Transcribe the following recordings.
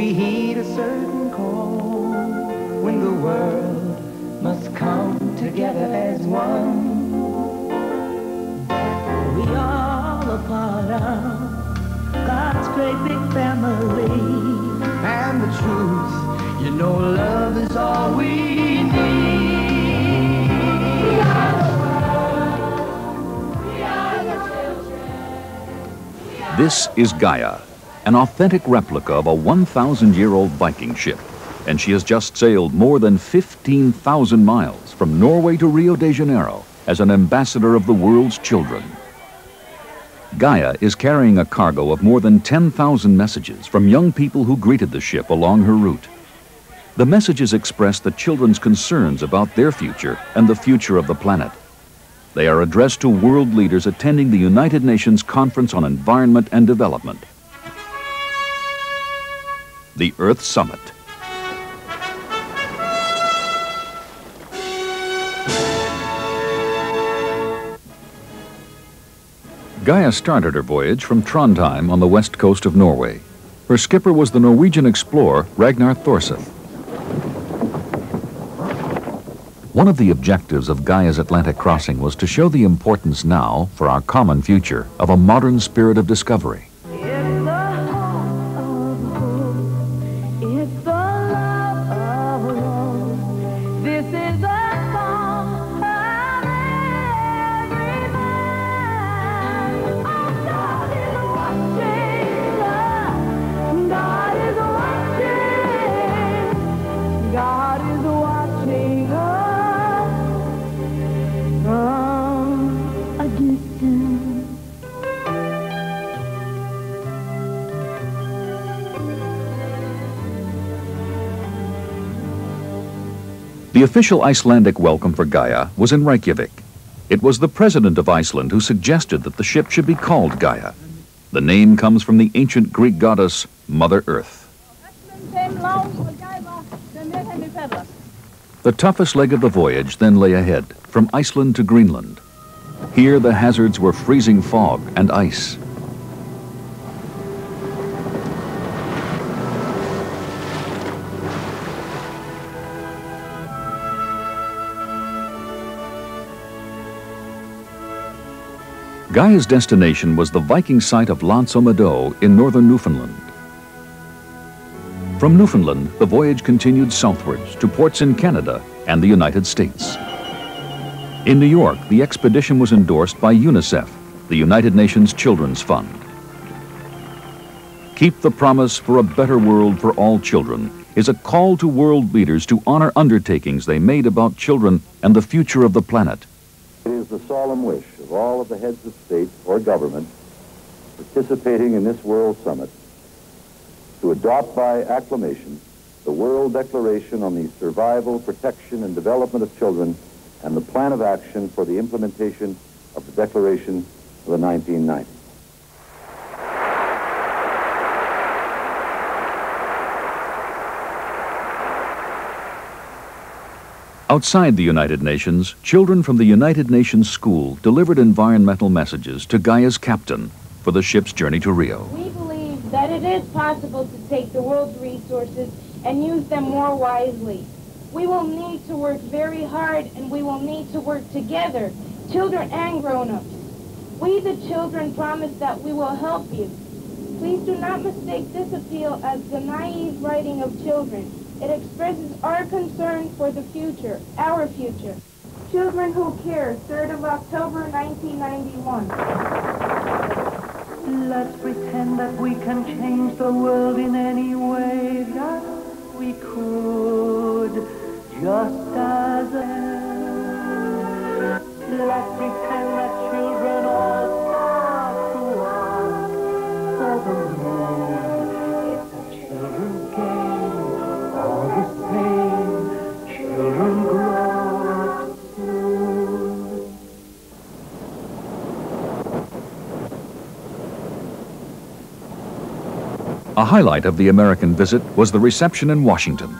we heed a certain call, when the world must come together as one. We all a part of God's great big family. And the truth, you know, love is all we need. We are the world. We are the children. This is Gaia, an authentic replica of a 1,000-year-old Viking ship. And she has just sailed more than 15,000 miles from Norway to Rio de Janeiro as an ambassador of the world's children. Gaia is carrying a cargo of more than 10,000 messages from young people who greeted the ship along her route. The messages express the children's concerns about their future and the future of the planet. They are addressed to world leaders attending the United Nations Conference on Environment and Development. The Earth Summit. Gaia started her voyage from Trondheim on the west coast of Norway. Her skipper was the Norwegian explorer Ragnar Thorseth. One of the objectives of Gaia's Atlantic crossing was to show the importance now, for our common future, of a modern spirit of discovery. The official Icelandic welcome for Gaia was in Reykjavik. It was the president of Iceland who suggested that the ship should be called Gaia. The name comes from the ancient Greek goddess Mother Earth. The toughest leg of the voyage then lay ahead, from Iceland to Greenland. Here the hazards were freezing fog and ice. Gaia's destination was the Viking site of Landsø in northern Newfoundland. From Newfoundland, the voyage continued southwards to ports in Canada and the United States. In New York, the expedition was endorsed by UNICEF, the United Nations Children's Fund. Keep the promise for a better world for all children is a call to world leaders to honor undertakings they made about children and the future of the planet. It is the solemn wish of all of the heads of state or government participating in this World Summit to adopt by acclamation the World Declaration on the Survival, Protection, and Development of Children and the Plan of Action for the implementation of the Declaration of the 1990s. Outside the United Nations, children from the United Nations School delivered environmental messages to Gaia's captain for the ship's journey to Rio. We believe that it is possible to take the world's resources and use them more wisely. We will need to work very hard, and we will need to work together, children and grown-ups. We, the children, promise that we will help you. Please do not mistake this appeal as the naive writing of children. It expresses our concern for the future, our future. Children Who Care, 3rd of October, 1991. Let's pretend that we can change the world in any way that we could, just as let's pretend that children all start to run for the moon. It's a children's game, all the same. Children grow up soon. A highlight of the American visit was the reception in Washington.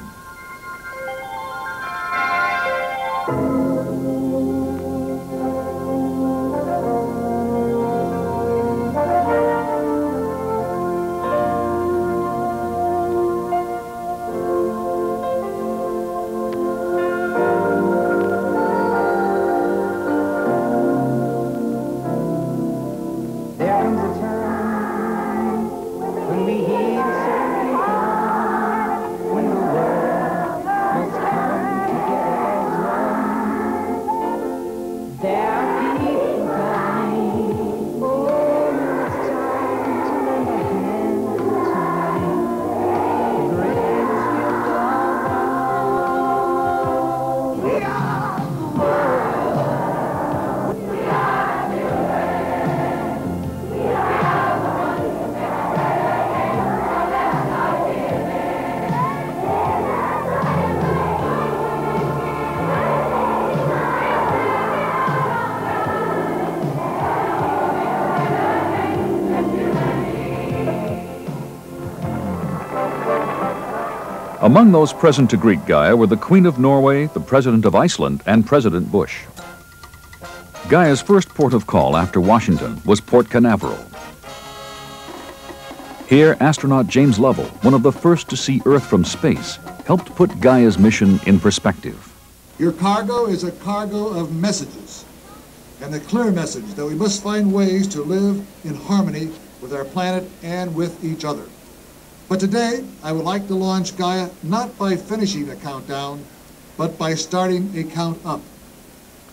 Among those present to greet Gaia were the Queen of Norway, the President of Iceland, and President Bush. Gaia's first port of call after Washington was Port Canaveral. Here, astronaut James Lovell, one of the first to see Earth from space, helped put Gaia's mission in perspective. Your cargo is a cargo of messages, and a clear message that we must find ways to live in harmony with our planet and with each other. But today, I would like to launch Gaia not by finishing a countdown, but by starting a count up.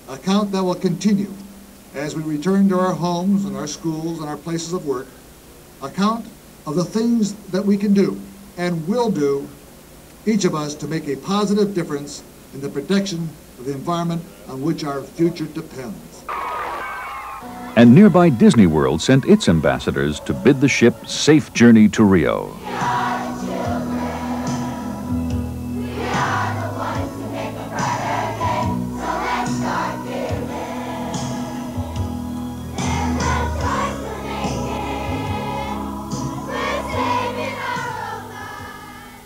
A count that will continue as we return to our homes and our schools and our places of work. A count of the things that we can do and will do, each of us, to make a positive difference in the protection of the environment on which our future depends. And nearby Disney World sent its ambassadors to bid the ship safe journey to Rio.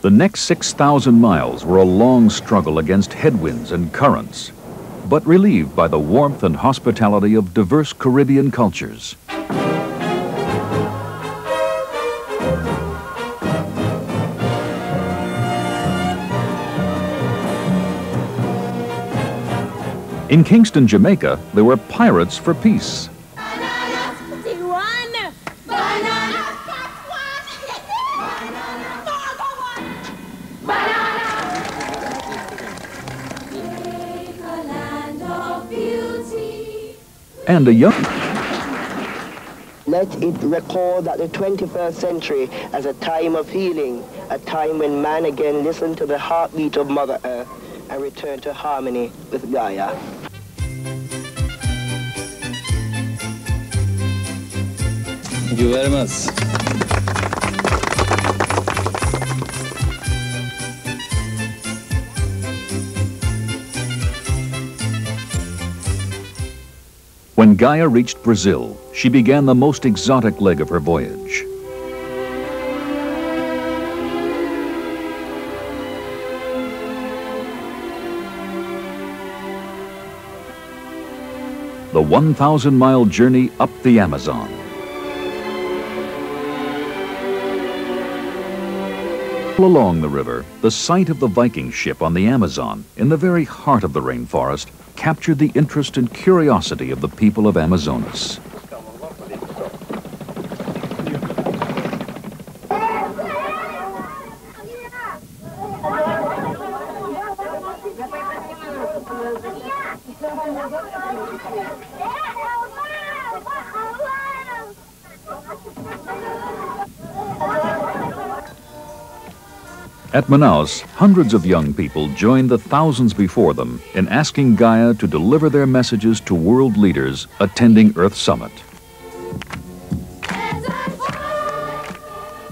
The next 6,000 miles were a long struggle against headwinds and currents, but relieved by the warmth and hospitality of diverse Caribbean cultures. In Kingston, Jamaica, there were pirates for peace. And a young... Let it record that the 21st century as a time of healing, a time when man again listened to the heartbeat of Mother Earth and returned to harmony with Gaia. Thank you very much. When Gaia reached Brazil, she began the most exotic leg of her voyage. The 1,000-mile journey up the Amazon. Along the river, the sight of the Viking ship on the Amazon, in the very heart of the rainforest, captured the interest and curiosity of the people of Amazonas. At Manaus, hundreds of young people joined the thousands before them in asking Gaia to deliver their messages to world leaders attending Earth Summit.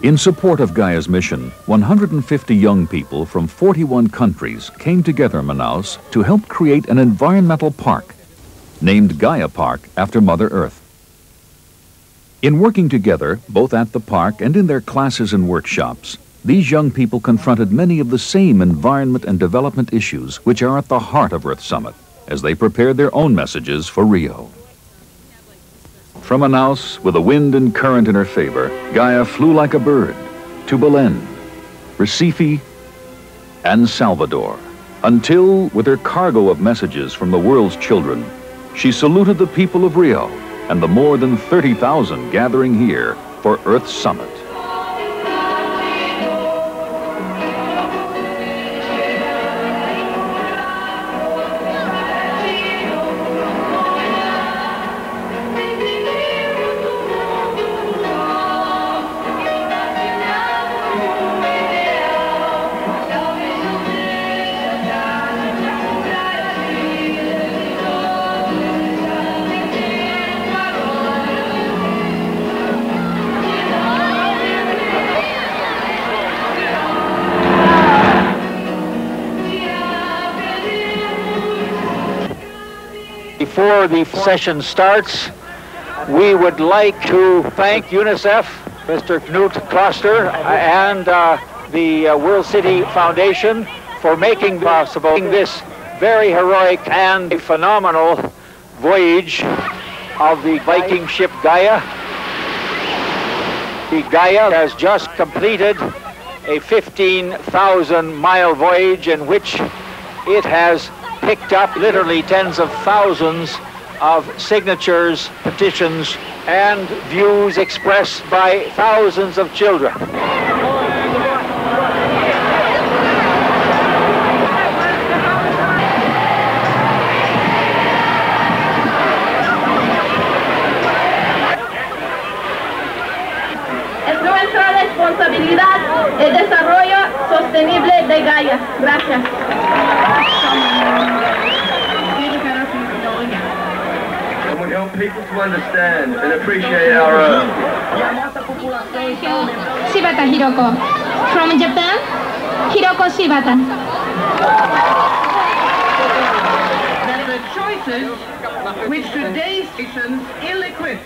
In support of Gaia's mission, 150 young people from 41 countries came together in Manaus to help create an environmental park named Gaia Park after Mother Earth. In working together, both at the park and in their classes and workshops, these young people confronted many of the same environment and development issues which are at the heart of Earth Summit as they prepared their own messages for Rio. From Manaus, with the wind and current in her favor, Gaia flew like a bird to Belém, Recife, and Salvador, until, with her cargo of messages from the world's children, she saluted the people of Rio and the more than 30,000 gathering here for Earth Summit. Before the session starts, we would like to thank UNICEF, Mr. Knut Kloster, and the World City Foundation for making possible this very heroic and phenomenal voyage of the Viking ship Gaia. The Gaia has just completed a 15,000-mile voyage in which it has picked up literally tens of thousands of signatures, petitions, and views expressed by thousands of children. Es nuestra responsabilidad el desarrollo sostenible de Gaia. Gracias. Help people to understand and appreciate our Earth. Shibata Hiroko. From Japan, Hiroko Shibata. That the choices which today's nations ill-equipped.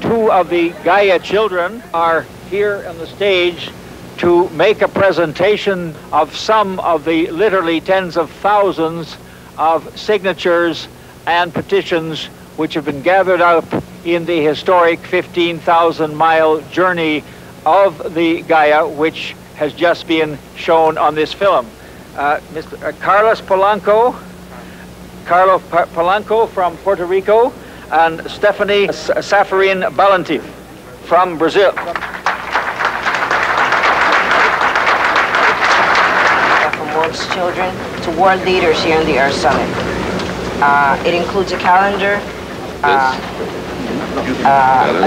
Two of the Gaia children are here on the stage to make a presentation of some of the literally tens of thousands of signatures and petitions which have been gathered up in the historic 15,000-mile journey of the Gaia, which has just been shown on this film. Mr. Carlos Polanco from Puerto Rico, and Stephanie Safarin Balantif from Brazil. From world's children to world leaders here in the Earth Summit. It includes a calendar, a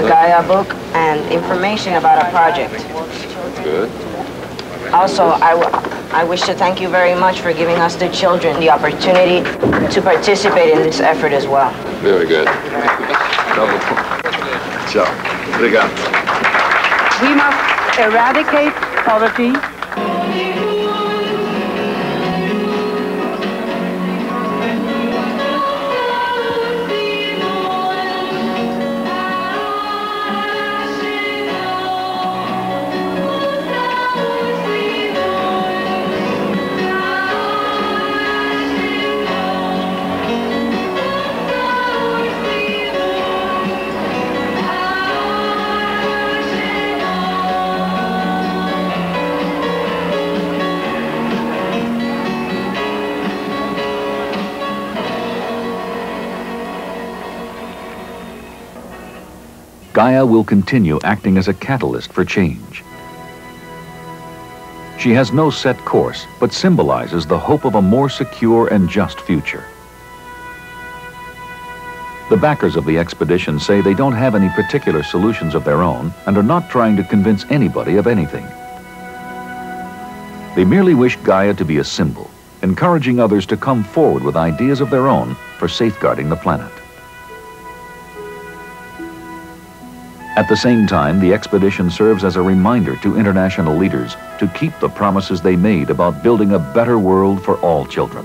Gaia book, and information about our project. Good. Also, I wish to thank you very much for giving us, the children, the opportunity to participate in this effort as well. Very good. Ciao. Obrigado. We must eradicate poverty. Gaia will continue acting as a catalyst for change. She has no set course, but symbolizes the hope of a more secure and just future. The backers of the expedition say they don't have any particular solutions of their own and are not trying to convince anybody of anything. They merely wish Gaia to be a symbol, encouraging others to come forward with ideas of their own for safeguarding the planet. At the same time, the expedition serves as a reminder to international leaders to keep the promises they made about building a better world for all children.